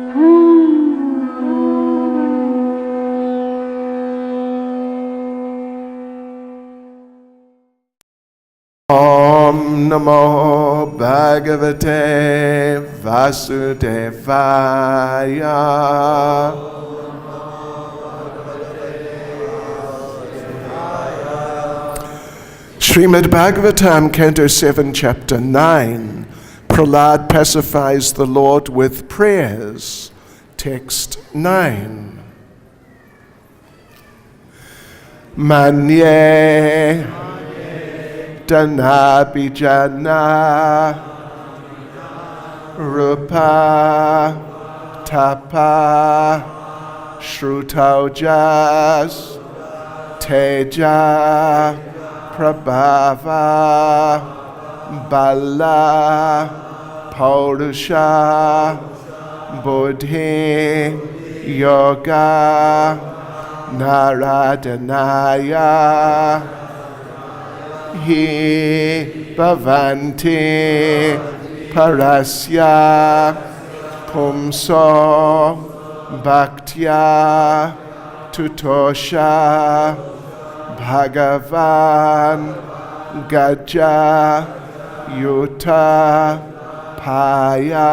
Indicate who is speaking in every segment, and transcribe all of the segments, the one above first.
Speaker 1: Om Namo Bhagavate Vasudevaya. Srimad Bhagavatam, Canto 7, Chapter 9. Prahlad pacifies the Lord with prayers. Text 9. Manye Danabhijana Rupa Tapa Shrutaujas Teja Prabhava Bala Paurusha Buddhi Yoga Naradanaya Hi Bhavanti Parasya Pumso Bhaktya Tutosha Bhagavan Gaja Yuta Paya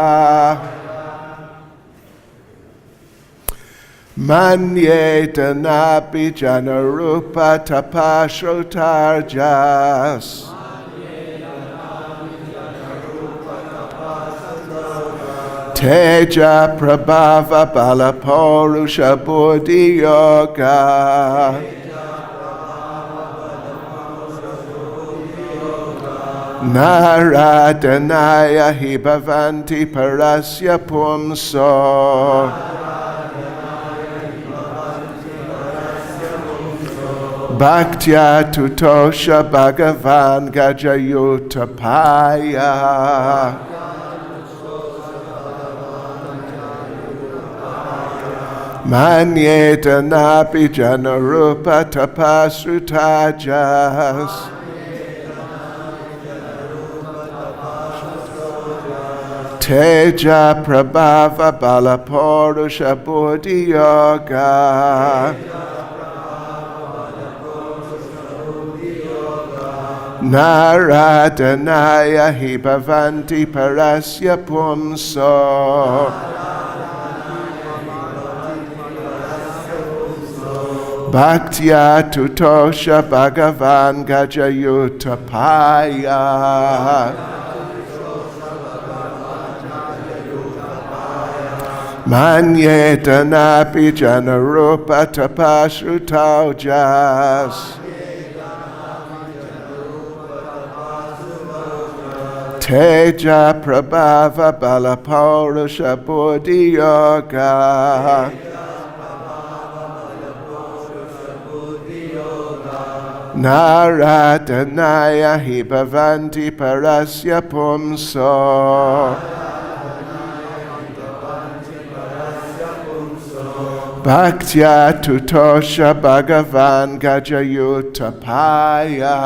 Speaker 1: Manye Danapi Janarupa Tapashrotarjas Teja Prabhava Balapurusha Buddhi Yoga Naradanaya Hi Bhavanti Parasya Pumso Bhaktya Tutosha Bhagavan Gajayuta Paya Manye Danapi Janarupa Tapasrutajas Teja Prabhava Balapurusha Buddhi Yoga Naradanaya Hi Bhavanti Parasya Pumso Bhaktya Tutosha Bhagavan Gajayuta Paya Manye Danapi Janarupa Tapasrutaujas Teja Prabhava Balapurusha Buddhi Yoga Naradanaya Hi Bhavanti Parasya Pumso Bhaktya Tutosha Bhagavan Gajayuta Paya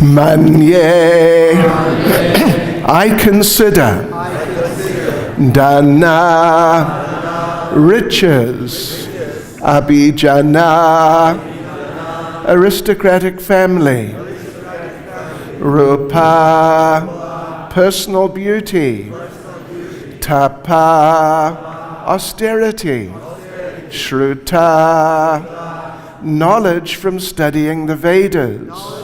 Speaker 1: Manye, I consider Dana, riches, Abhijana, aristocratic family, Rupa, personal beauty, Tapa, austerity, Shruta, knowledge from studying the Vedas,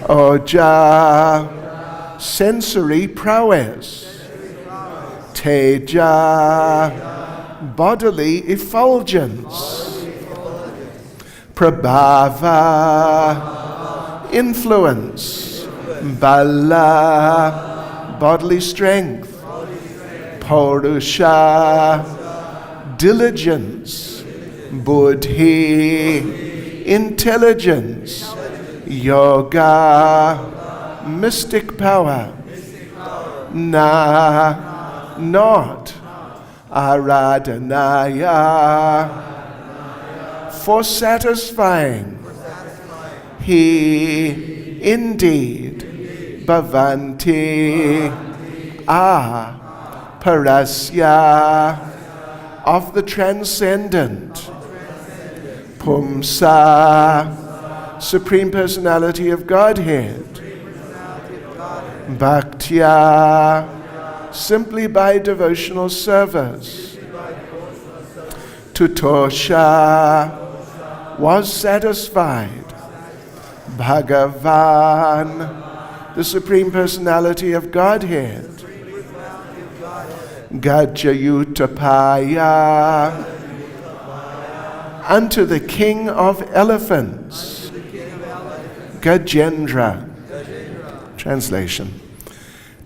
Speaker 1: Oja, sensory prowess, Teja, bodily effulgence, Prabhava, influence, Bala, bodily strength, Purusha, diligence, Buddhi, intelligence, Yoga, mystic power, Na, not, Aradanaya, for satisfying, He indeed bhavanti are parasya of the transcendent, Pumsa, Supreme Personality of Godhead, Bhakti-yoga, simply by devotional service, Tutosha, was satisfied, Bhagavan, the Supreme Personality of Godhead, Gajayutapaya, unto the King of Elephants, Gajendra. Translation.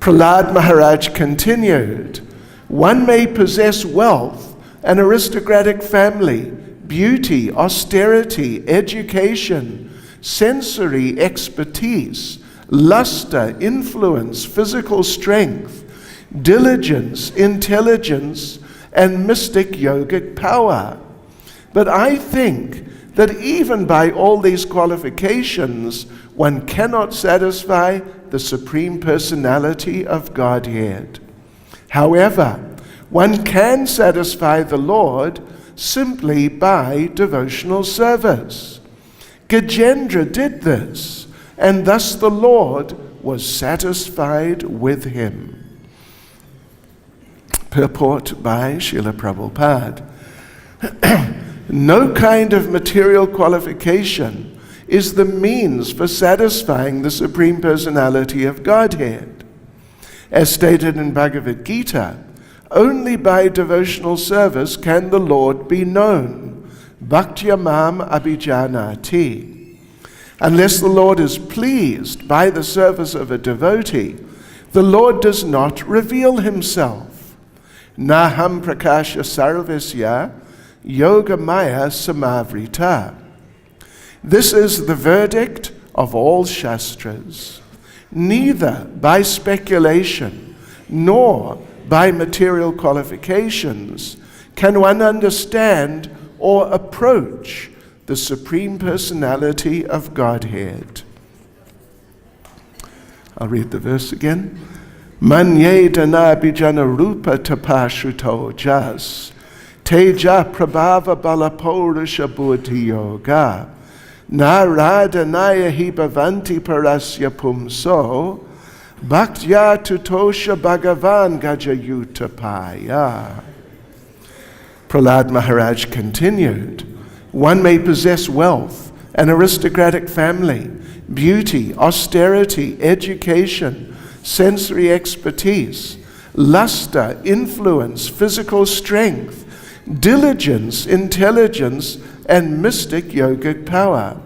Speaker 1: Prahlad Maharaj continued, one may possess wealth, an aristocratic family, beauty, austerity, education, sensory expertise, luster, influence, physical strength, diligence, intelligence, and mystic yogic power. But I think that even by all these qualifications, one cannot satisfy the Supreme Personality of Godhead. However, one can satisfy the Lord simply by devotional service. Gajendra did this, and thus the Lord was satisfied with him. Purport by Srila Prabhupada. No kind of material qualification is the means for satisfying the Supreme Personality of Godhead. As stated in Bhagavad-Gita, only by devotional service can the Lord be known. Bhaktya mam abhijanati. Unless the Lord is pleased by the service of a devotee, the Lord does not reveal himself. Naham prakasha sarvasya yoga maya samavrita. This is the verdict of all Shastras. Neither by speculation nor by material qualifications can one understand or approach the Supreme Personality of Godhead. I'll read the verse again. Manye danabhijana rupa tapashruto jas teja prabhava balapurusha buddhi yoga naradanaya hi bhavanti parasya pumso bhaktya tutosha bhagavan gajayutapaya. Prahlad Maharaj continued, one may possess wealth, an aristocratic family, beauty, austerity, education, sensory expertise, luster, influence, physical strength, diligence, intelligence, and mystic yogic power.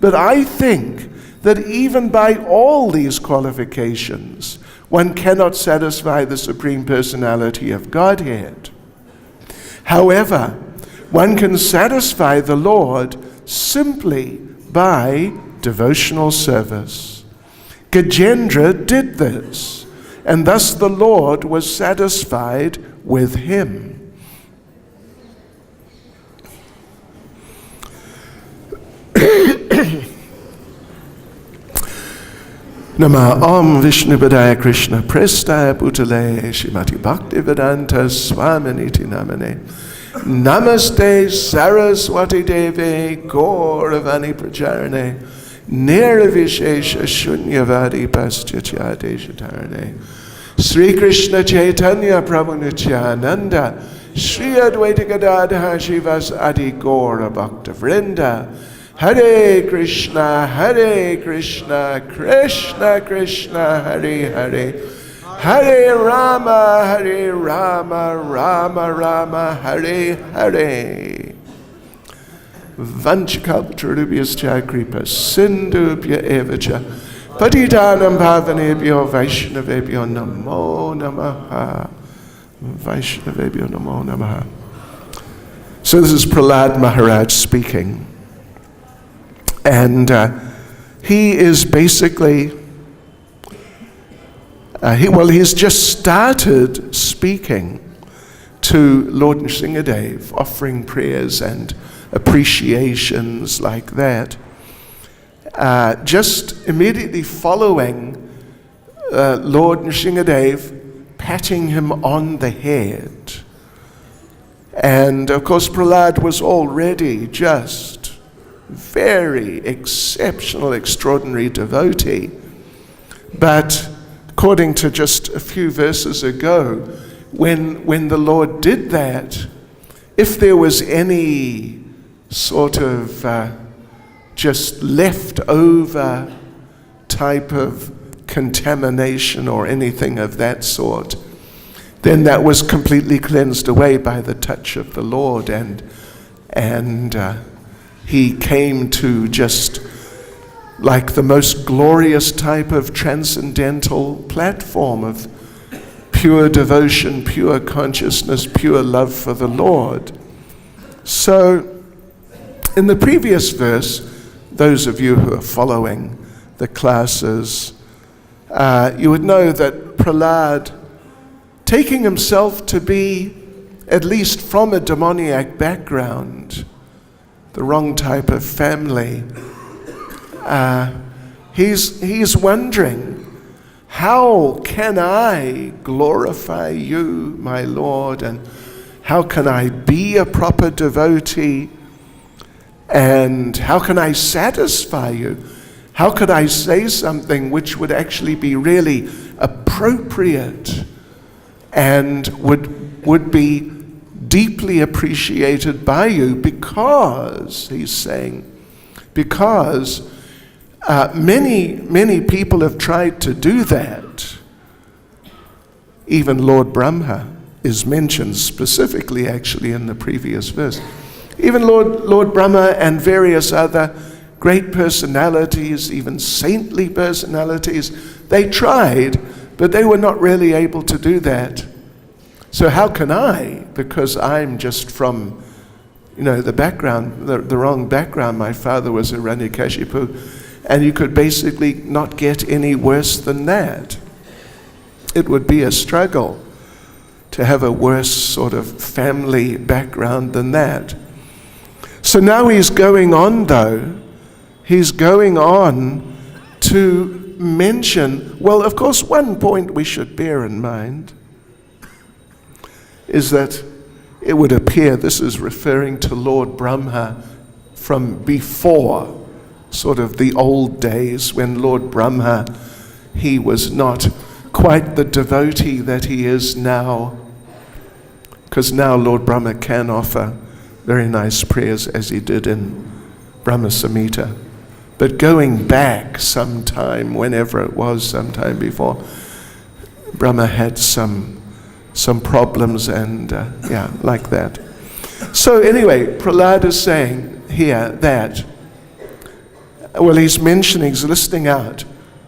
Speaker 1: But I think that even by all these qualifications, one cannot satisfy the Supreme Personality of Godhead. However, one can satisfy the Lord simply by devotional service. Gajendra did this, and thus the Lord was satisfied with him. Nama Om Vishnupadaya Krishna Prestaya Bhutale Shrimati Bhaktivedanta Swaminiti Namane Namaste Saraswati Devi Gauravani Pracharane Nirvishesha Shunyavadi Paschachate Shatarane Sri Krishna Caitanya Prabhu Nityananda Sri Advaita Gadadha Shivas Adi Gaura Bhakta Vrinda Hare Krishna, Krishna Krishna, Hare Hare, Hare Rama, Rama Rama, Hare Hare. Vanchakalpatarubhyascha kripa sindhubhya evacha patitanam bhavanebhyo vaishnavebhyo namo namaha. Vaishnavebhyo namo namaha. So this is Prahlad Maharaj speaking. And he is basically, he's just started speaking to Lord Nrsingadev, offering prayers and appreciations like that. just immediately following Lord Nrsingadev patting him on the head. And of course Prahlad was already just very exceptional, extraordinary devotee. But according to just a few verses ago, when the Lord did that, if there was any sort of just left over type of contamination or anything of that sort, then that was completely cleansed away by the touch of the Lord, and he came to just like the most glorious type of transcendental platform of pure devotion, pure consciousness, pure love for the Lord. So in the previous verse, those of you who are following the classes, you would know that Prahlad, taking himself to be, at least from a demoniac background, the wrong type of family, he's wondering, how can I glorify you, my Lord, and how can I be a proper devotee, and how can I satisfy you? How could I say something which would actually be really appropriate and would be deeply appreciated by you? Because, he's saying, because many people have tried to do that. Even Lord Brahma is mentioned specifically actually in the previous verse. Even Lord Brahma and various other great personalities, even saintly personalities, they tried, but they were not really able to do that. So how can I? Because I'm just from, the background, the wrong background. My father was a Hiranyakashipu, and you could basically not get any worse than that. It would be a struggle to have a worse sort of family background than that. So now he's going on, though. He's going on to mention, well, of course, one point we should bear in mind is that it would appear this is referring to Lord Brahma from before, sort of the old days when Lord Brahma, he was not quite the devotee that he is now, because now Lord Brahma can offer very nice prayers as he did in Brahma Samhita. But going back sometime, whenever it was, sometime before, Brahma had some problems and like that. So anyway, Prahlad is saying here that, well, he's listing out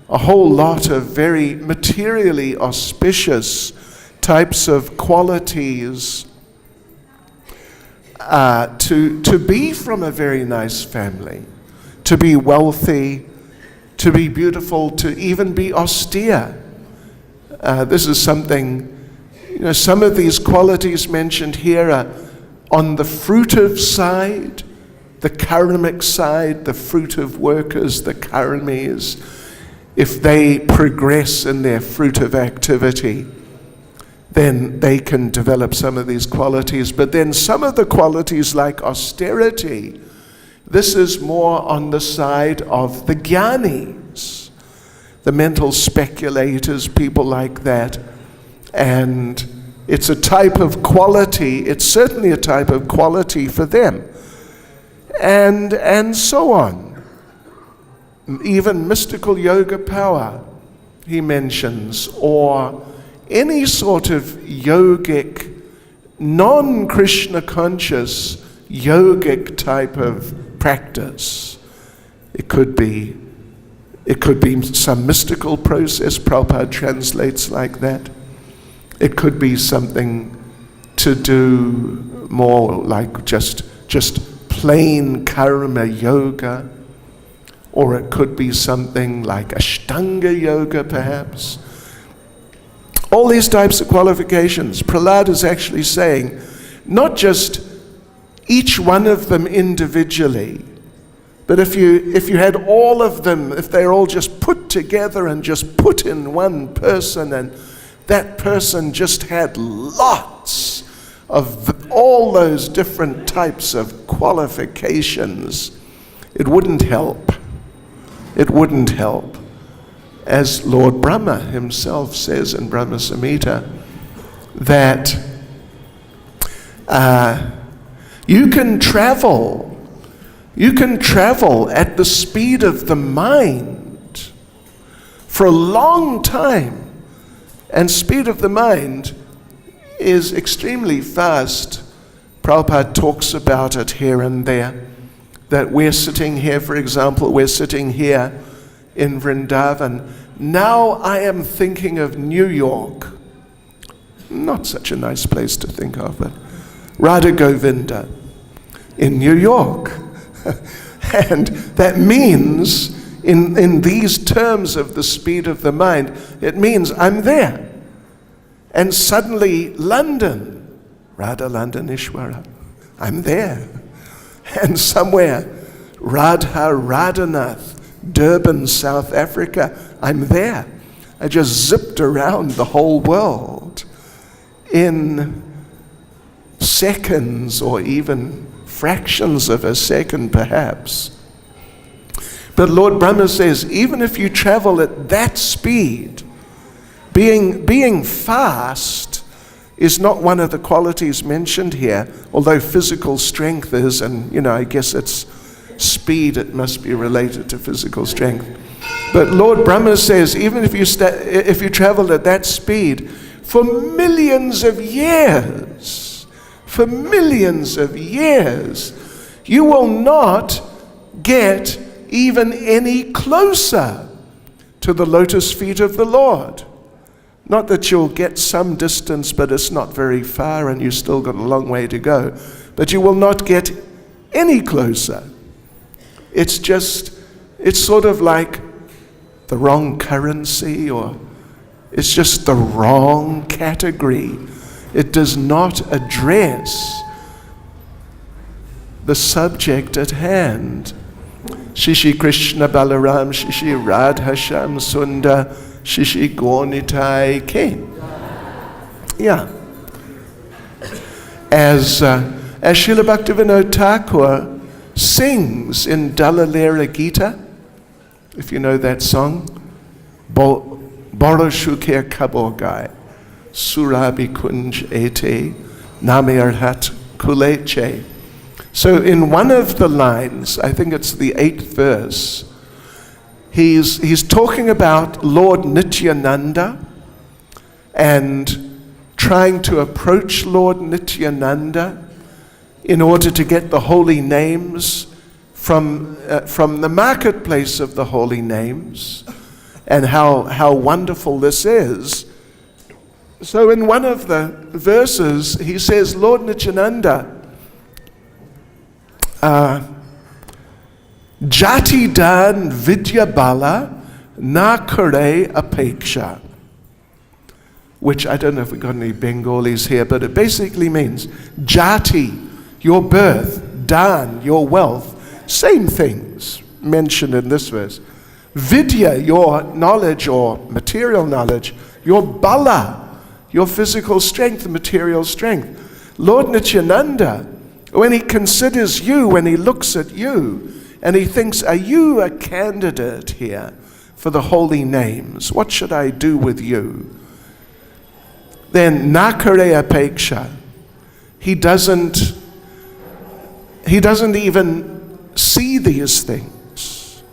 Speaker 1: a whole lot of very materially auspicious types of qualities to be from a very nice family, to be wealthy, to be beautiful, to even be austere. This is something, some of these qualities mentioned here are on the fruitive side, the karmic side, the fruitive workers, the karmis. If they progress in their fruitive activity, then they can develop some of these qualities. But then some of the qualities like austerity, this is more on the side of the jnanis, the mental speculators, people like that. And it's a type of quality, it's certainly a type of quality for them. And so on. Even mystical yoga power, he mentions, or any sort of yogic, non-Krishna conscious, yogic type of practice. It could be some mystical process, Prabhupada translates like that. It could be something to do more like just plain karma yoga, or it could be something like Ashtanga yoga perhaps. All these types of qualifications, Prahlad is actually saying, not just each one of them individually, But if you had all of them, if they're all just put together and just put in one person, and that person just had lots of all those different types of qualifications, it wouldn't help. It wouldn't help. As Lord Brahma himself says in Brahma Samhita, that you can travel at the speed of the mind for a long time, and speed of the mind is extremely fast. Prabhupada talks about it here and there, that we're sitting here, for example, we're sitting here in Vrindavan. Now I am thinking of New York. Not such a nice place to think of, but Radha Govinda in New York. And that means, in these terms of the speed of the mind, it means I'm there. And suddenly London, Radha London Ishwara, I'm there. And somewhere, Radha Radhanath, Durban, South Africa, I'm there. I just zipped around the whole world in seconds, or even fractions of a second perhaps. But Lord Brahma says, even if you travel at that speed, being fast is not one of the qualities mentioned here, although physical strength is, and I guess it's speed, it must be related to physical strength. But Lord Brahma says, even if you travel at that speed for millions of years, you will not get even any closer to the lotus feet of the Lord. Not that you'll get some distance, but it's not very far and you've still got a long way to go. But you will not get any closer. It's sort of like the wrong currency, or it's just the wrong category. It does not address the subject at hand. Shishi Krishna Balaram, Shishi Radha Sham Sundar, Shishi Gornitai Ke. Yeah. As Srila Bhaktivinoda Thakur sings in Dalalera Gita, if you know that song, Boro Shukher Kabogai, Surabi Kunj Ete, Namirhat Kuleche. So in one of the lines, I think it's the 8th verse, he's talking about Lord Nityananda and trying to approach Lord Nityananda in order to get the holy names from the marketplace of the holy names, and how wonderful this is. So in one of the verses, he says, Lord Nityananda, Jati dan vidya bala na kare apeksha. Which I don't know if we've got any Bengalis here, but it basically means Jati, your birth, Dan, your wealth, same things mentioned in this verse. Vidya, your knowledge or material knowledge, your bala, your physical strength, material strength. Lord Nityananda, when he considers you, when he looks at you, and he thinks, are you a candidate here for the holy names? What should I do with you? Then nakare apeksha, he doesn't even see these things.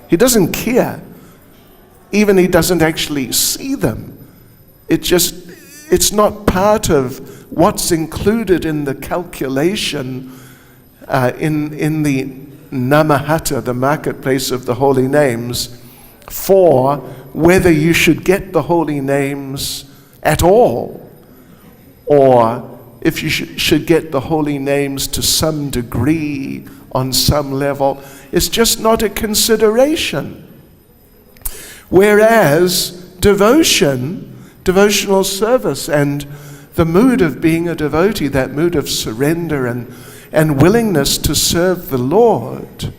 Speaker 1: He doesn't care. Even he doesn't actually see them. It's not part of what's included in the calculation in the Namahata, the marketplace of the holy names, for whether you should get the holy names at all, or if you should get the holy names to some degree, on some level. It's just not a consideration. Whereas devotional service, and the mood of being a devotee, that mood of surrender and willingness to serve the Lord,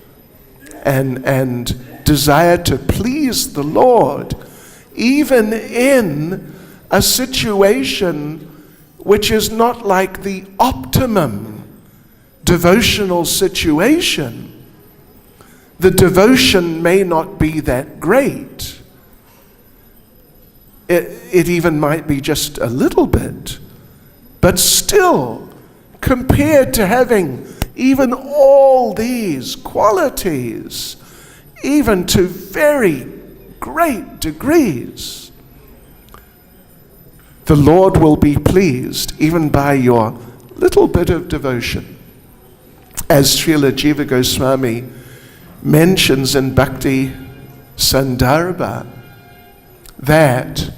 Speaker 1: and desire to please the Lord, even in a situation which is not like the optimum devotional situation. The devotion may not be that great. It even might be just a little bit. But still, compared to having even all these qualities, even to very great degrees, the Lord will be pleased even by your little bit of devotion. As Srila Jiva Goswami mentions in Bhakti Sandarbha, that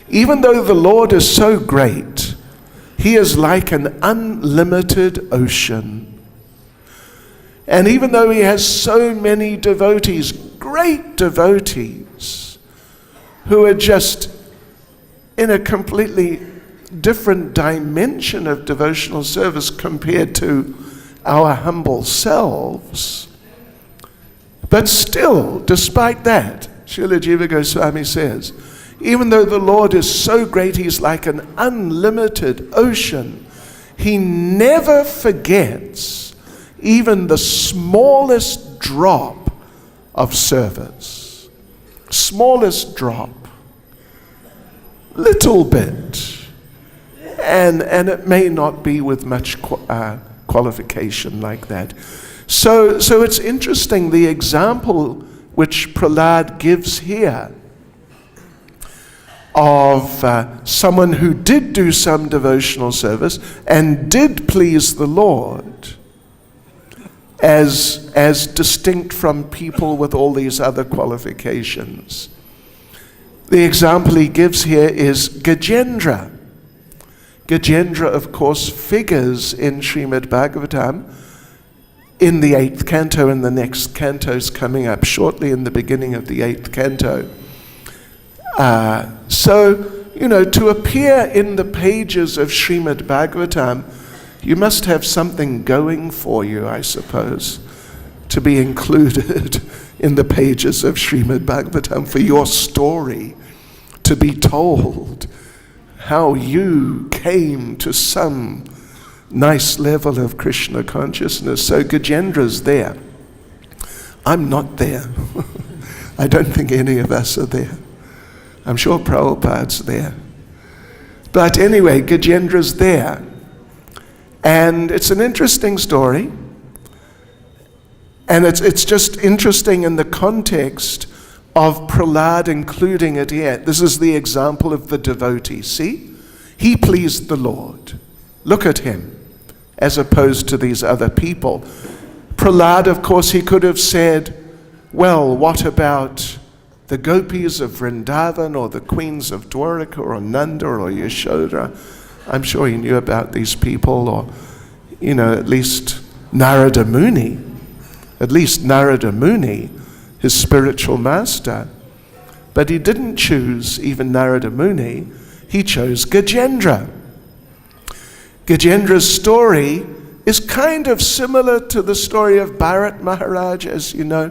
Speaker 1: even though the Lord is so great, he is like an unlimited ocean. And even though he has so many devotees, great devotees, who are just in a completely different dimension of devotional service compared to our humble selves, but still, despite that, Srila Jiva Goswami says, even though the Lord is so great, he's like an unlimited ocean, he never forgets even the smallest drop of service. Smallest drop. Little bit. And it may not be with much qualification like that. So it's interesting, the example which Prahlad gives here of someone who did do some devotional service and did please the Lord, as distinct from people with all these other qualifications. The example he gives here is Gajendra. Gajendra, of course, figures in Srimad Bhagavatam in the 8th canto, and the next canto is coming up shortly in the beginning of the 8th canto. So, to appear in the pages of Srimad Bhagavatam, you must have something going for you, I suppose, to be included in the pages of Srimad Bhagavatam, for your story to be told, how you came to some nice level of Krishna consciousness. So Gajendra's there. I'm not there. I don't think any of us are there. I'm sure Prabhupada's there. But anyway, Gajendra's there. And it's an interesting story. And it's just interesting in the context of Prahlad including it here. This is the example of the devotee. See? He pleased the Lord. Look at him, as opposed to these other people. Prahlad, of course, he could have said, well, what about the gopis of Vrindavan, or the queens of Dwaraka, or Nanda, or Yashoda? I'm sure he knew about these people, or, at least Narada Muni. At least Narada Muni, his spiritual master. But he didn't choose even Narada Muni. He chose Gajendra. Gajendra's story is kind of similar to the story of Bharat Maharaj. As you know,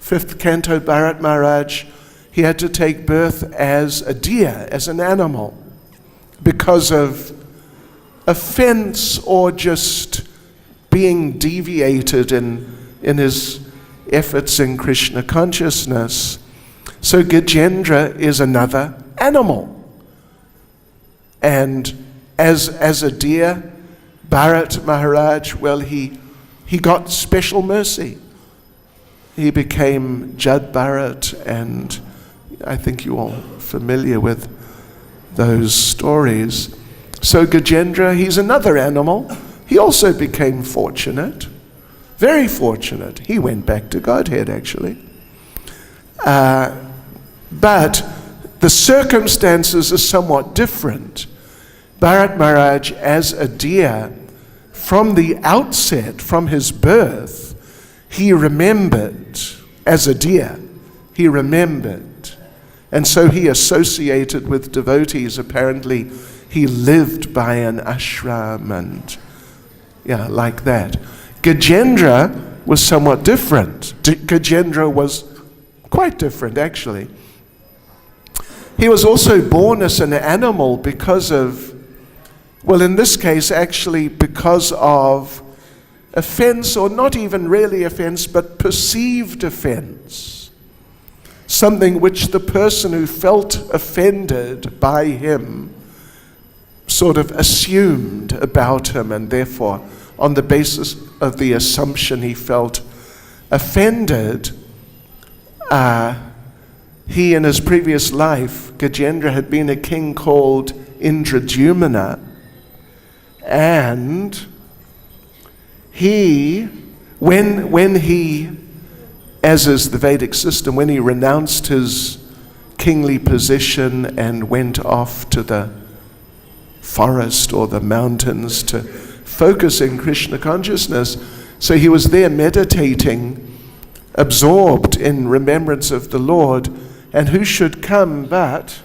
Speaker 1: 5th canto, Bharat Maharaj, he had to take birth as a deer, as an animal, because of offense or just being deviated in his efforts in Krishna consciousness. So Gajendra is another animal. And as a deer, Bharat Maharaj, well, he got special mercy. He became Jad Bharat, and I think you're all familiar with those stories. So Gajendra, he's another animal. He also became fortunate, very fortunate. He went back to Godhead, actually. But the circumstances are somewhat different. Bharat Maharaj, as a deer, from the outset, from his birth, he remembered, as a deer, he remembered. And so he associated with devotees. Apparently, he lived by an ashram and, like that. Gajendra was somewhat different. Gajendra was quite different, actually. He was also born as an animal because of, well, in this case, actually because of offense, or not even really offense, but perceived offense. Something which the person who felt offended by him sort of assumed about him, and therefore, on the basis of the assumption he felt offended, he in his previous life, Gajendra, had been a king called Indradyumna, and he, when he, as is the Vedic system, when he renounced his kingly position and went off to the forest or the mountains to focus in Krishna consciousness, so he was there meditating, absorbed in remembrance of the Lord, and who should come but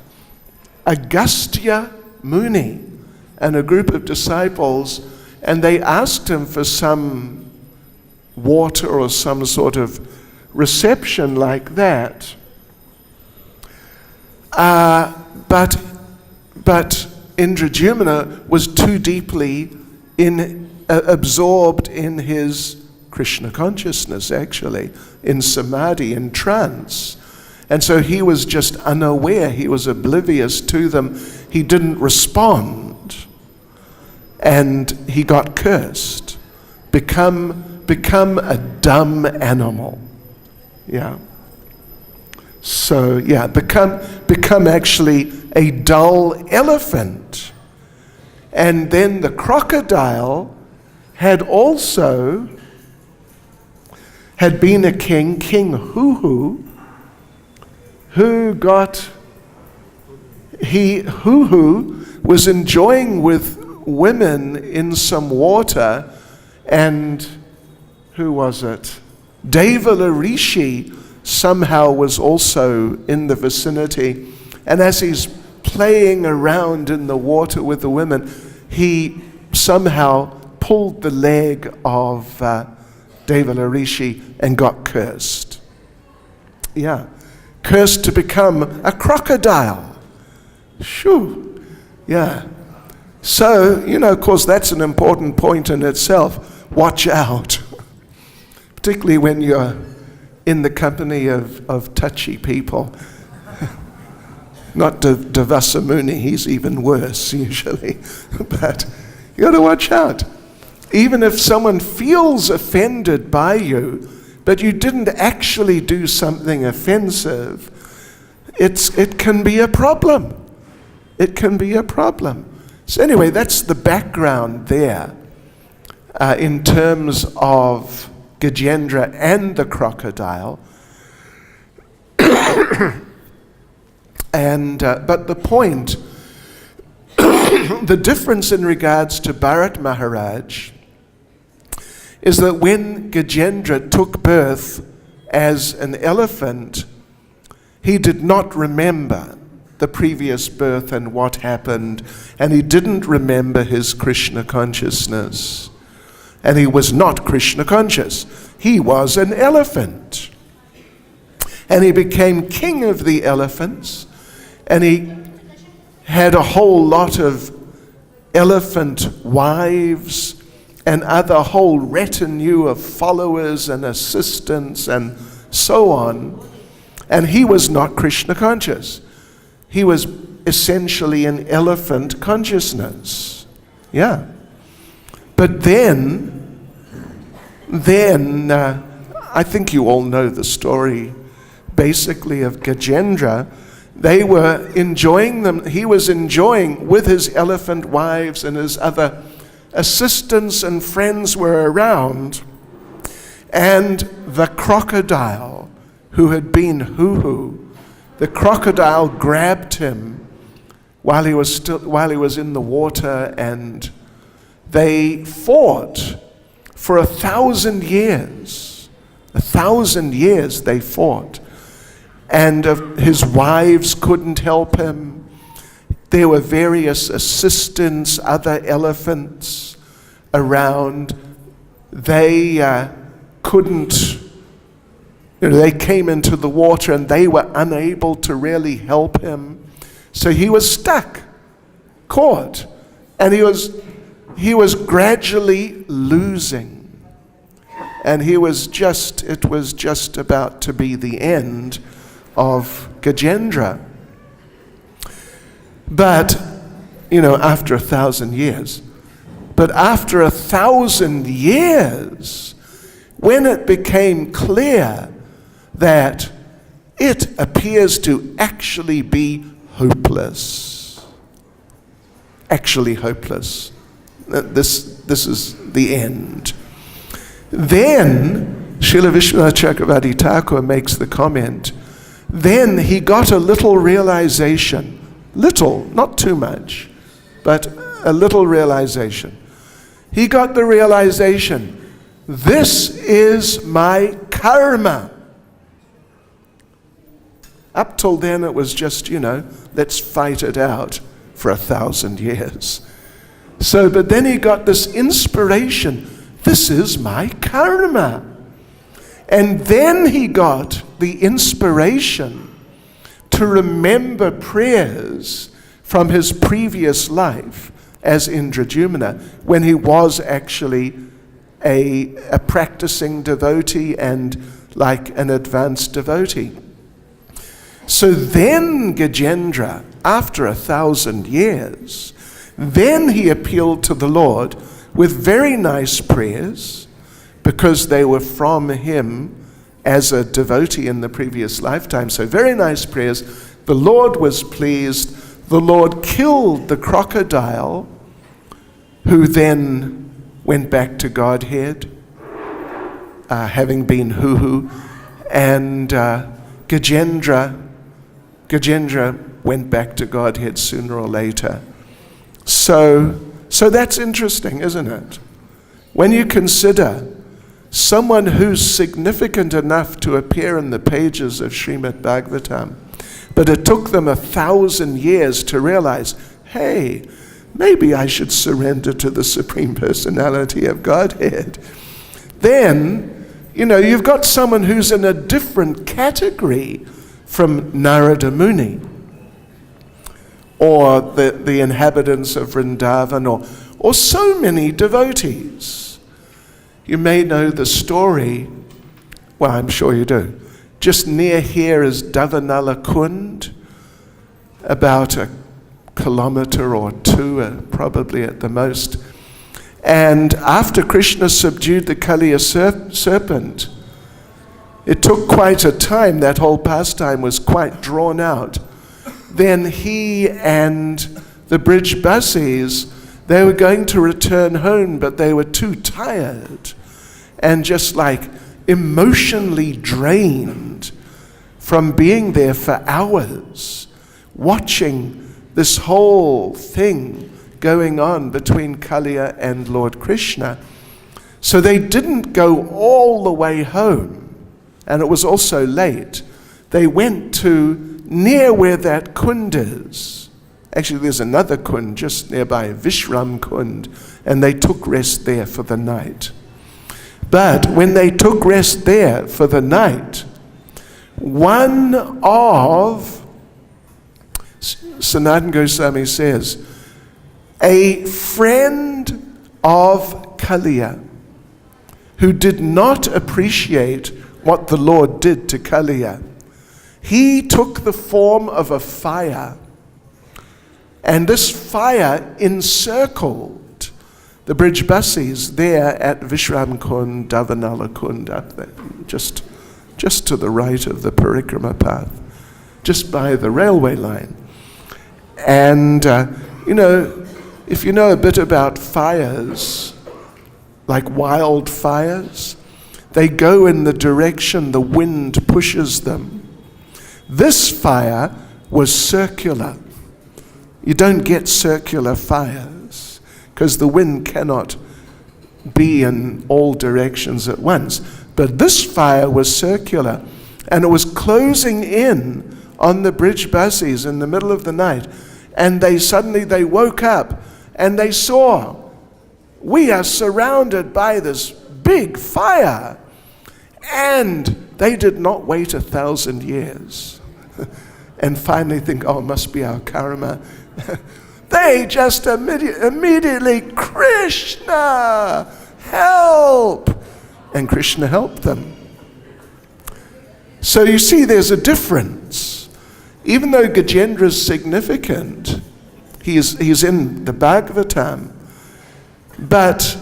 Speaker 1: Agastya Muni and a group of disciples, and they asked him for some water or some sort of reception like that. But Indradyumna was too deeply absorbed in his Krishna consciousness, actually, in samadhi, in trance. And so he was just unaware, he was oblivious to them, he didn't respond, and he got cursed. Become a dumb animal. Yeah. So, yeah, become actually a dull elephant. And then the crocodile had been a king, King Huhu, Huhu was enjoying with women in some water, and who was it? Devala Rishi somehow was also in the vicinity, and as he's playing around in the water with the women, he somehow pulled the leg of Devala Rishi and got cursed. Yeah, cursed to become a crocodile. Shoo, yeah. So, of course, that's an important point in itself. Watch out, particularly when you're in the company of touchy people. Not Devasa Muni, he's even worse usually. But you got to watch out. Even if someone feels offended by you, but you didn't actually do something offensive, it can be a problem. It can be a problem. So anyway, that's the background there in terms of Gajendra and the crocodile. But the point, the difference in regards to Bharat Maharaj is that when Gajendra took birth as an elephant, he did not remember the previous birth and what happened, and he didn't remember his Krishna consciousness. And he was not Krishna conscious. He was an elephant. And he became king of the elephants, and he had a whole lot of elephant wives and other whole retinue of followers and assistants and so on. And he was not Krishna conscious. He was essentially an elephant consciousness. Yeah. But then, I think you all know the story, basically, of Gajendra. They were enjoying them. He was enjoying with his elephant wives, and his other assistants and friends were around. And the crocodile, who had been Huhu, the crocodile grabbed him while he was in the water, and they fought for 1,000 years. 1,000 years they fought. And his wives couldn't help him. There were various assistants, other elephants around. They couldn't, they came into the water and they were unable to really help him. So he was stuck, caught, and he was gradually losing. And it was just about to be the end of Gajendra. But, after 1,000 years. But after 1,000 years, when it became clear that it appears to actually be hopeless. Actually hopeless. This is the end. Then, Srila Vishwanath Chakravarti Thakur makes the comment, then he got a little realization. Little, not too much, but a little realization. He got the realization, this is my karma. Up till then it was just, let's fight it out for 1,000 years. But then he got this inspiration, this is my karma. And then he got the inspiration to remember prayers from his previous life as Indradyumna, when he was actually a practicing devotee and like an advanced devotee. So then Gajendra, after 1,000 years, then he appealed to the Lord with very nice prayers, because they were from him as a devotee in the previous lifetime. So very nice prayers. The Lord was pleased. The Lord killed the crocodile, who then went back to Godhead, having been Huhu. And Gajendra went back to Godhead sooner or later. So that's interesting, isn't it? When you consider someone who's significant enough to appear in the pages of Srimad Bhagavatam, but it took them 1,000 years to realize, hey, maybe I should surrender to the Supreme Personality of Godhead. Then, you've got someone who's in a different category from Narada Muni, or the inhabitants of Vrindavan, or so many devotees. You may know the story, well, I'm sure you do. Just near here is Davanala Kund, about a kilometer or two, probably at the most. And after Krishna subdued the Kaliya serpent, it took quite a time. That whole pastime was quite drawn out. Then he and the Brijbasis, they were going to return home, but they were too tired and just like emotionally drained from being there for hours, watching this whole thing going on between Kaliya and Lord Krishna. So they didn't go all the way home, and it was also late. They went to near where that kund is. Actually, there's another kund just nearby, Vishram Kund, and they took rest there for the night. But when they took rest there for the night, one of, Sanatana Goswami says, a friend of Kaliya, who did not appreciate what the Lord did to Kaliya, he took the form of a fire, and this fire encircled the Brijbasis there at Vishram Kund, Davanala Kund, up there, just to the right of the Parikrama path, just by the railway line. And, if you know a bit about fires, like wildfires, they go in the direction the wind pushes them. This fire was circular. You don't get circular fires because the wind cannot be in all directions at once. But this fire was circular, and it was closing in on the Brijbasis in the middle of the night. And they woke up and they saw, we are surrounded by this big fire. And they did not wait 1,000 years and finally think, oh, it must be our karma. They just immediately, Krishna, help! And Krishna helped them. So you see, there's a difference. Even though Gajendra is significant, he's in the Bhagavatam, but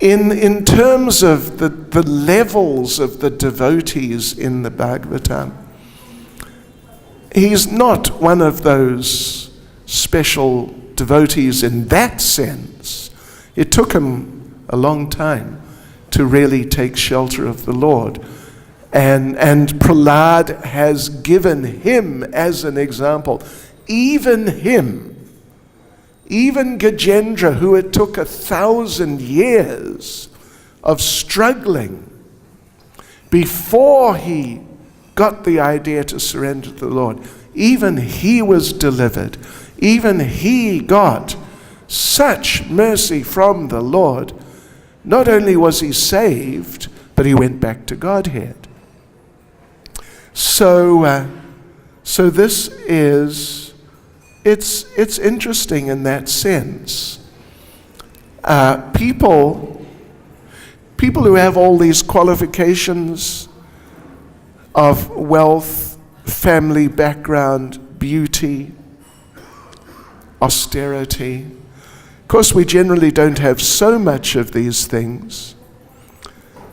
Speaker 1: in terms of the levels of the devotees in the Bhagavatam, he's not one of those special devotees in that sense. It took him a long time to really take shelter of the Lord. And Prahlad has given him as an example. Even him, even Gajendra, who it took 1,000 years of struggling before he got the idea to surrender to the Lord, even he was delivered. Even he got such mercy from the Lord. Not only was he saved, but he went back to Godhead. So this is, it's interesting in that sense. People who have all these qualifications of wealth, family background, beauty, austerity. Of course, we generally don't have so much of these things.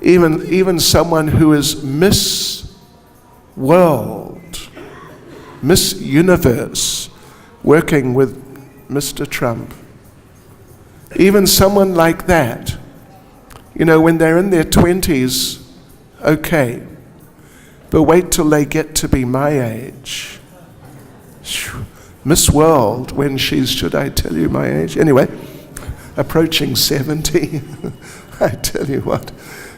Speaker 1: Even someone who is Miss World, Miss Universe, working with Mr. Trump. Even someone like that, when they're in their 20s, okay. But wait till they get to be my age. Miss World, when she's, should I tell you my age? Anyway, approaching 70, I tell you what,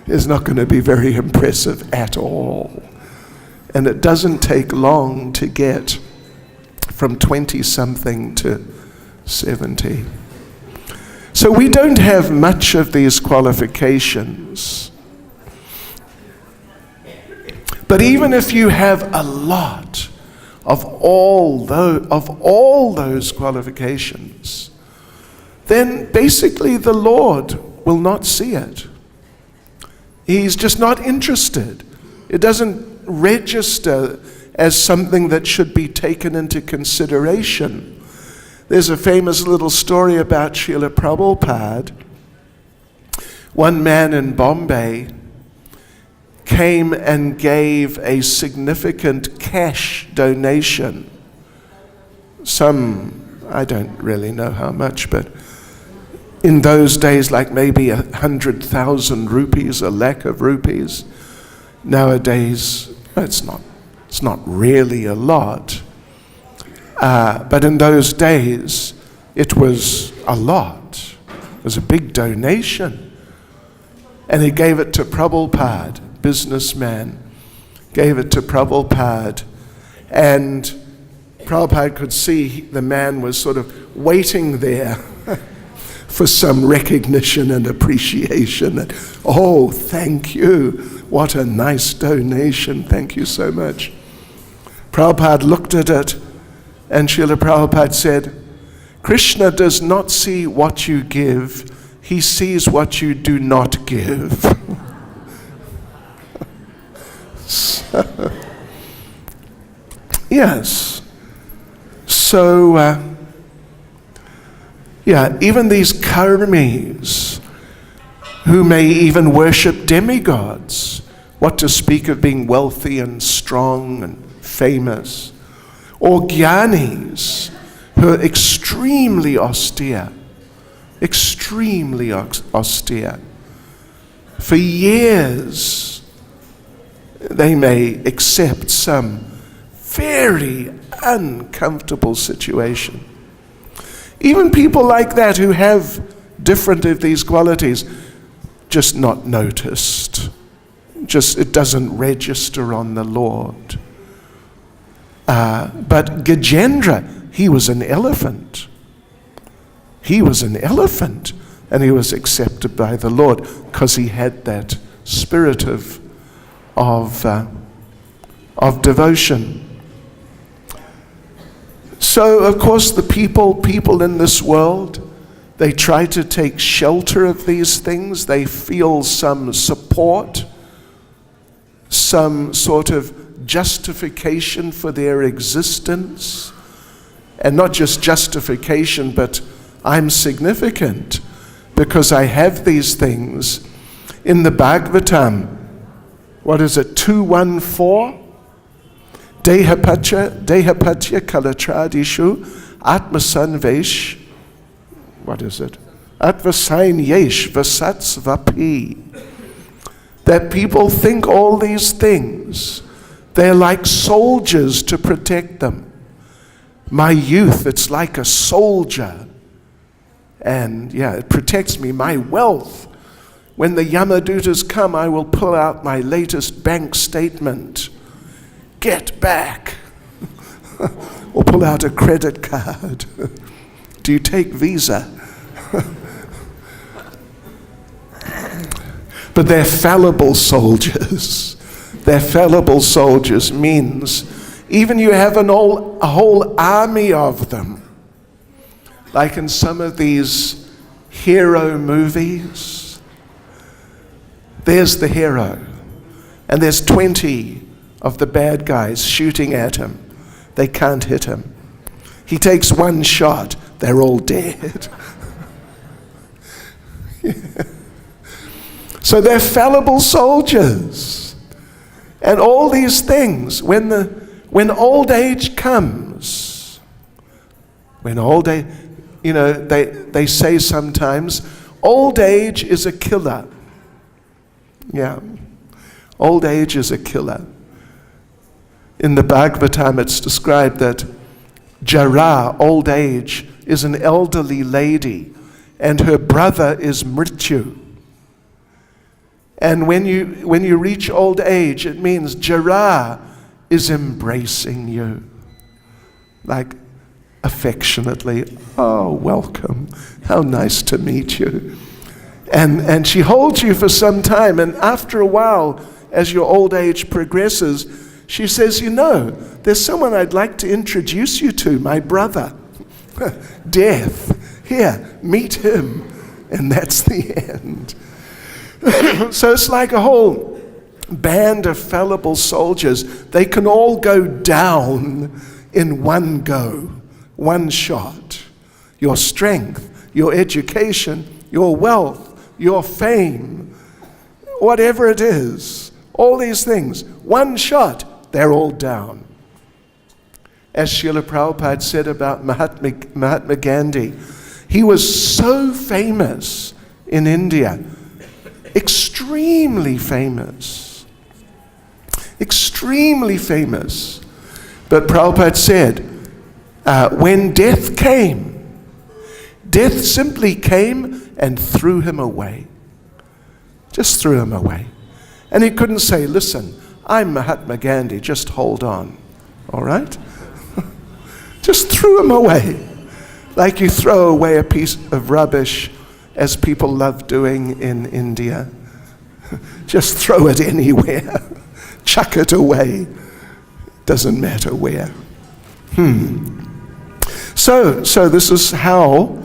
Speaker 1: is not going to be very impressive at all. And it doesn't take long to get from 20-something to 70. So we don't have much of these qualifications. But even if you have a lot of all those qualifications, then basically the Lord will not see it. He's just not interested. It doesn't register as something that should be taken into consideration. There's a famous little story about Srila Prabhupada. One man in Bombay came and gave a significant cash donation. I don't really know how much, but in those days, like maybe 100,000 rupees, a lakh of rupees. Nowadays, it's not really a lot. But in those days, it was a lot. It was a big donation. And he gave it to Prabhupada, businessman, gave it to Prabhupada. And Prabhupada could see the man was sort of waiting there for some recognition and appreciation. And, oh, thank you. What a nice donation. Thank you so much. Prabhupada looked at it, and Srila Prabhupada said, Krishna does not see what you give. He sees what you do not give. So, yes. So, even these karmis who may even worship demigods, what to speak of being wealthy and strong and famous, or jnanis who are extremely austere. For years, they may accept some very uncomfortable situation. Even people like that who have different of these qualities, just not noticed. It doesn't register on the Lord. But Gajendra, he was an elephant. And he was accepted by the Lord because he had that spirit of of devotion. So, of course, the people in this world, they try to take shelter of these things. They feel some support, some sort of justification for their existence. And not just justification, but I'm significant because I have these things. In the Bhagavatam, what is it, 2:1-4? Dehapatya kalatradishu atmasanvesh, what is it? Atvasain yesh vasats vapi. That people think all these things, they're like soldiers to protect them. My youth, it's like a soldier. And it protects me. My wealth, when the Yamadutas come, I will pull out my latest bank statement. Get back. Or pull out a credit card. Do you take Visa? But they're fallible soldiers. They're fallible soldiers means even you have a whole army of them. Like in some of these hero movies, there's the hero, and there's 20 of the bad guys shooting at him. They can't hit him. He takes one shot, they're all dead. So they're fallible soldiers. And all these things, when old age comes, they say sometimes, old age is a killer. Yeah, old age is a killer. In the Bhagavatam, it's described that Jara, old age, is an elderly lady, and her brother is Mrityu. And when you reach old age, it means Jara is embracing you, like affectionately. Oh, welcome. How nice to meet you. And she holds you for some time, and after a while, as your old age progresses, she says, there's someone I'd like to introduce you to, my brother. Death. Here, meet him. And that's the end. So it's like a whole band of fallible soldiers. They can all go down in one go, one shot. Your strength, your education, your wealth, your fame, whatever it is, all these things, one shot, they're all down. As Srila Prabhupada said about Mahatma Gandhi, he was so famous in India, extremely famous. But Prabhupada said, when death came, death simply came and threw him away. Just threw him away. And he couldn't say, listen, I'm Mahatma Gandhi, just hold on. All right? Just threw him away. Like you throw away a piece of rubbish, as people love doing in India. Just throw it anywhere. Chuck it away. Doesn't matter where. So this is how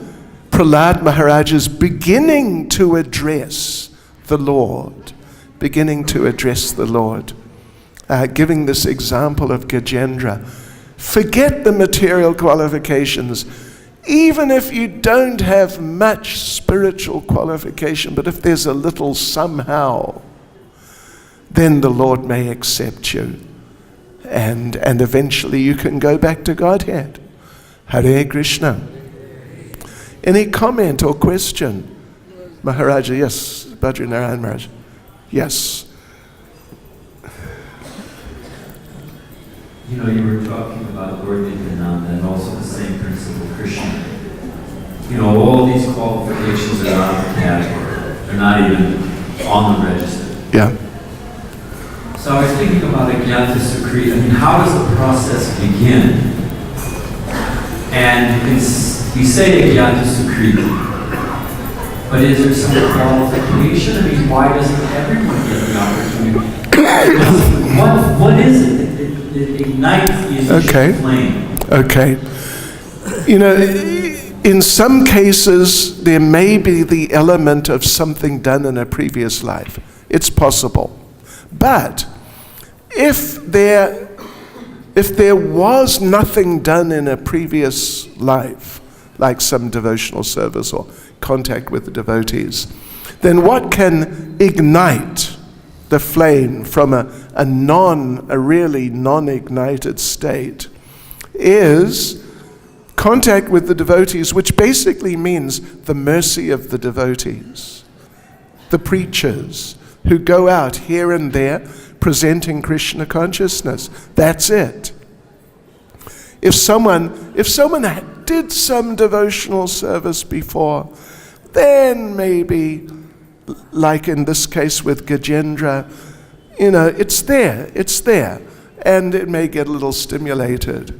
Speaker 1: Prahlad Maharaj is beginning to address the Lord. Giving this example of Gajendra. Forget the material qualifications. Even if you don't have much spiritual qualification, but if there's a little somehow, then the Lord may accept you. And eventually you can go back to Godhead. Hare Krishna. Any comment or question? Maharaja, yes. Badrinarayan Maharaj. Yes.
Speaker 2: You were talking about Lord Nityananda and also the same principle, Krishna. All these qualifications are out of the category. They're not even on the register.
Speaker 1: Yeah.
Speaker 2: So I was thinking about Agyata Sukri. How does the process begin? And we say Agyata Sukri, but is there some qualification? Why doesn't everyone get the opportunity What is it that ignites the flame?
Speaker 1: Okay. You know, in some cases, there may be the element of something done in a previous life. It's possible. But if there was nothing done in a previous life, like some devotional service or contact with the devotees, then what can ignite the flame from a really non-ignited state is contact with the devotees, which basically means the mercy of the devotees, the preachers who go out here and there presenting Krishna consciousness. That's it. If someone did some devotional service before, then maybe, like in this case with Gajendra, it's there, and it may get a little stimulated.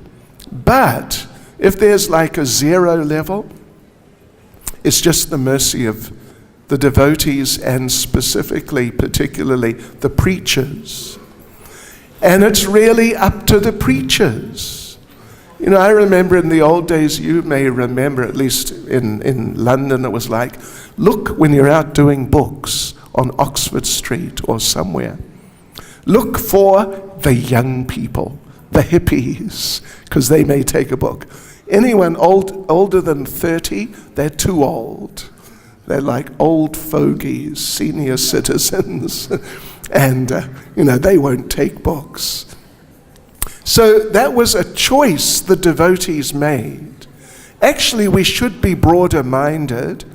Speaker 1: But if there's like a zero level, it's just the mercy of the devotees and particularly the preachers. And it's really up to the preachers. I remember in the old days, you may remember, at least in London, it was like, look when you're out doing books on Oxford Street or somewhere. Look for the young people, the hippies, because they may take a book. Anyone older than 30, they're too old. They're like old fogies, senior citizens, and they won't take books. So that was a choice the devotees made. Actually, we should be broader-minded,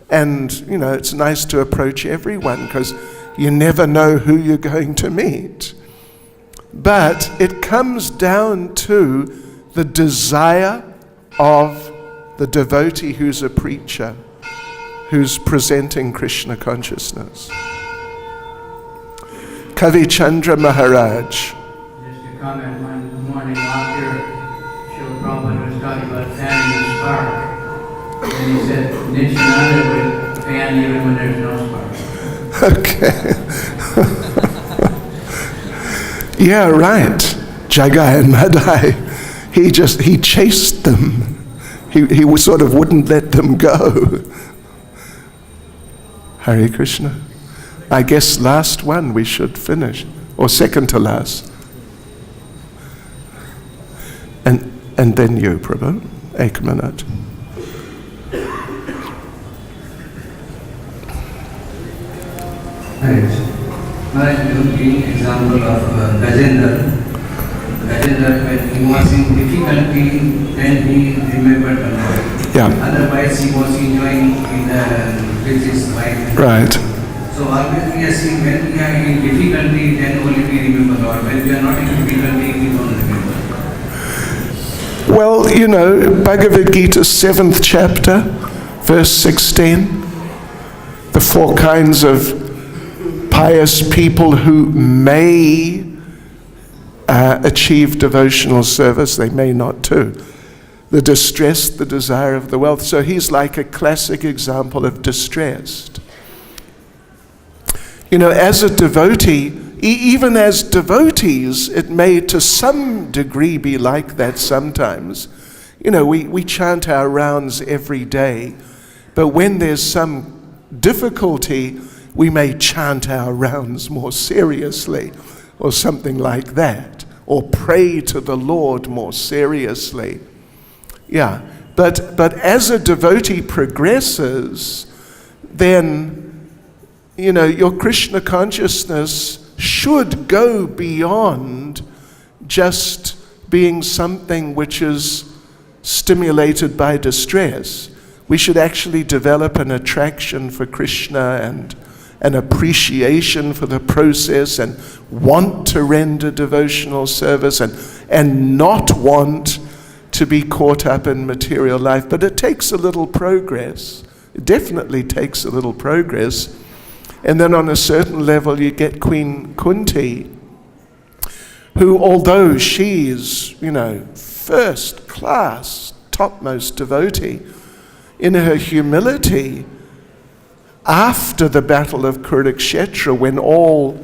Speaker 1: and it's nice to approach everyone because you never know who you're going to meet. But it comes down to the desire of the devotee who's a preacher, who's presenting Krishna consciousness. Kavi Chandra Maharaj.
Speaker 3: Just a comment, one morning after Srila Prabhupada was talking about fanning the spark, and he said Nityananda would fan even when there's no spark.
Speaker 1: Okay. Yeah, right. Jagai and Madai. He chased them. He sort of wouldn't let them go. Hare Krishna. I guess last one we should finish, or second to last. And then you, Prabhu. Ek minute.
Speaker 4: Maharaj, you gave example of Gajendra. Gajendra, when he was in difficulty, then he remembered the Lord.
Speaker 1: Yeah.
Speaker 4: Otherwise, he was enjoying with his wife.
Speaker 1: Right.
Speaker 4: So always we are seeing when we are in difficulty, then only we remember Lord. When we are not in difficulty, we don't remember.
Speaker 1: Well, Bhagavad-Gita 7th chapter, verse 16, the four kinds of pious people who may achieve devotional service, they may not too. The distressed, the desire of the wealth. So he's like a classic example of distressed. As a devotee, even as devotees, it may to some degree be like that sometimes. We chant our rounds every day, but when there's some difficulty, we may chant our rounds more seriously, or something like that, or pray to the Lord more seriously. Yeah, but as a devotee progresses, then your Krishna consciousness should go beyond just being something which is stimulated by distress. We should actually develop an attraction for Krishna and an appreciation for the process and want to render devotional service and not want to be caught up in material life. But it takes a little progress. It definitely takes a little progress. And then on a certain level you get Queen Kunti, who although she's, first class, topmost devotee, in her humility, after the battle of Kurukshetra, when all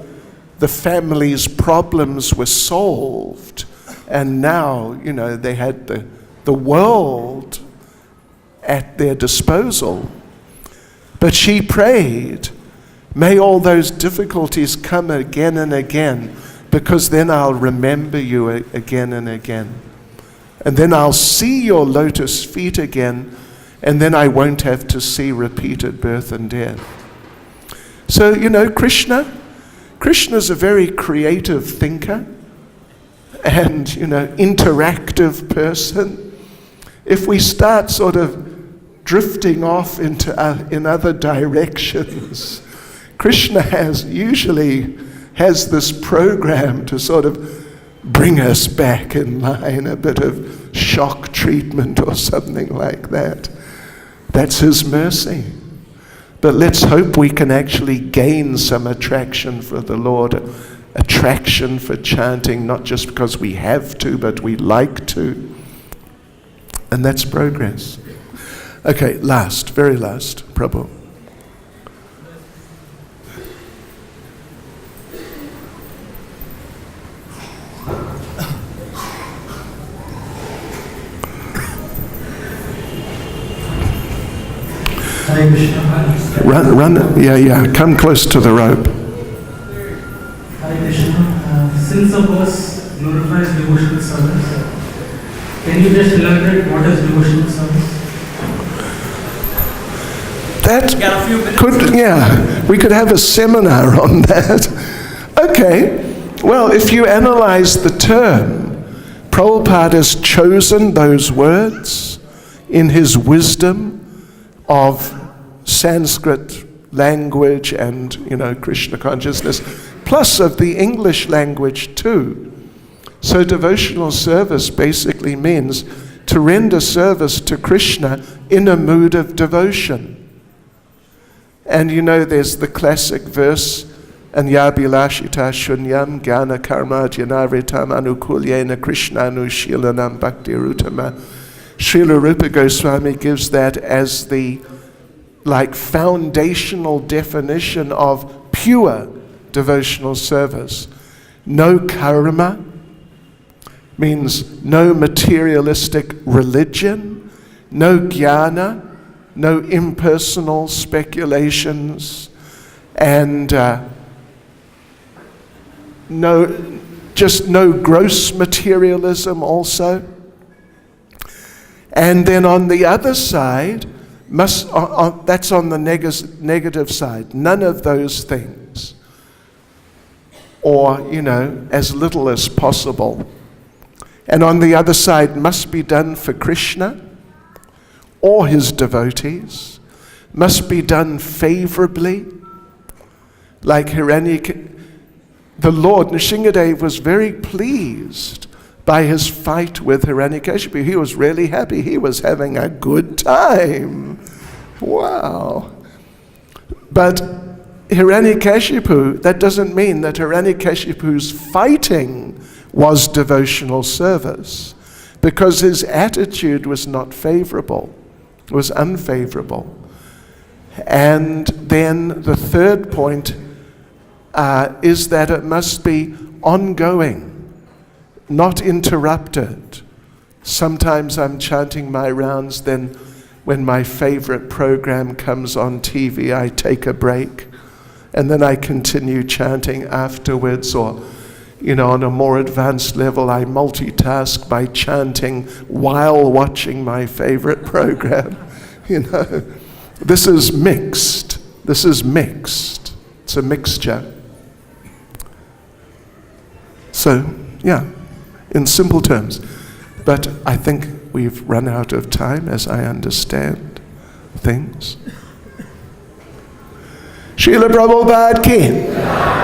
Speaker 1: the family's problems were solved, and now, they had the world at their disposal. But she prayed, may all those difficulties come again and again, because then I'll remember you again and again. And then I'll see your lotus feet again, and then I won't have to see repeated birth and death. So, Krishna's a very creative thinker and, interactive person. If we start sort of drifting off in other directions, Krishna usually has this program to sort of bring us back in line, a bit of shock treatment or something like that. That's his mercy. But let's hope we can actually gain some attraction for the Lord, attraction for chanting, not just because we have to, but we like to. And that's progress. Okay, very last, Prabhu.
Speaker 5: Hare Krishna.
Speaker 1: Run, come close to the rope.
Speaker 5: Hare Krishna. Since a verse glorifies devotional service, can you just elaborate what is devotional service?
Speaker 1: We could have a seminar on that. Okay, well, if you analyze the term, Prabhupada has chosen those words in his wisdom of Sanskrit language and, Krishna consciousness, plus of the English language too. So devotional service basically means to render service to Krishna in a mood of devotion. And there's the classic verse, Anyabhilashita shunyam jnana karma jnanavritam anukulyena krishnanushilanam bhakti-rutama. Srila Rupa Goswami gives that as the foundational definition of pure devotional service. No karma means no materialistic religion, no jnana, no impersonal speculations, and no gross materialism also. And then on the other side, that's on the negative side, none of those things, or as little as possible. And on the other side, must be done for Krishna or his devotees, must be done favorably. Like the Lord, Nrsimhadev, was very pleased by his fight with Hiranyakashipu. He was really happy. He was having a good time. Wow. But Hiranyakashipu, that doesn't mean that Hiranyakashipu's fighting was devotional service, because his attitude was not favorable, was unfavorable. And then the third point is that it must be ongoing, not interrupted. Sometimes I'm chanting my rounds, then when my favorite program comes on TV, I take a break, and then I continue chanting afterwards, or on a more advanced level, I multitask by chanting while watching my favorite program. This is mixed. It's a mixture. So, in simple terms. But I think we've run out of time as I understand things. Srila Prabhupada ki.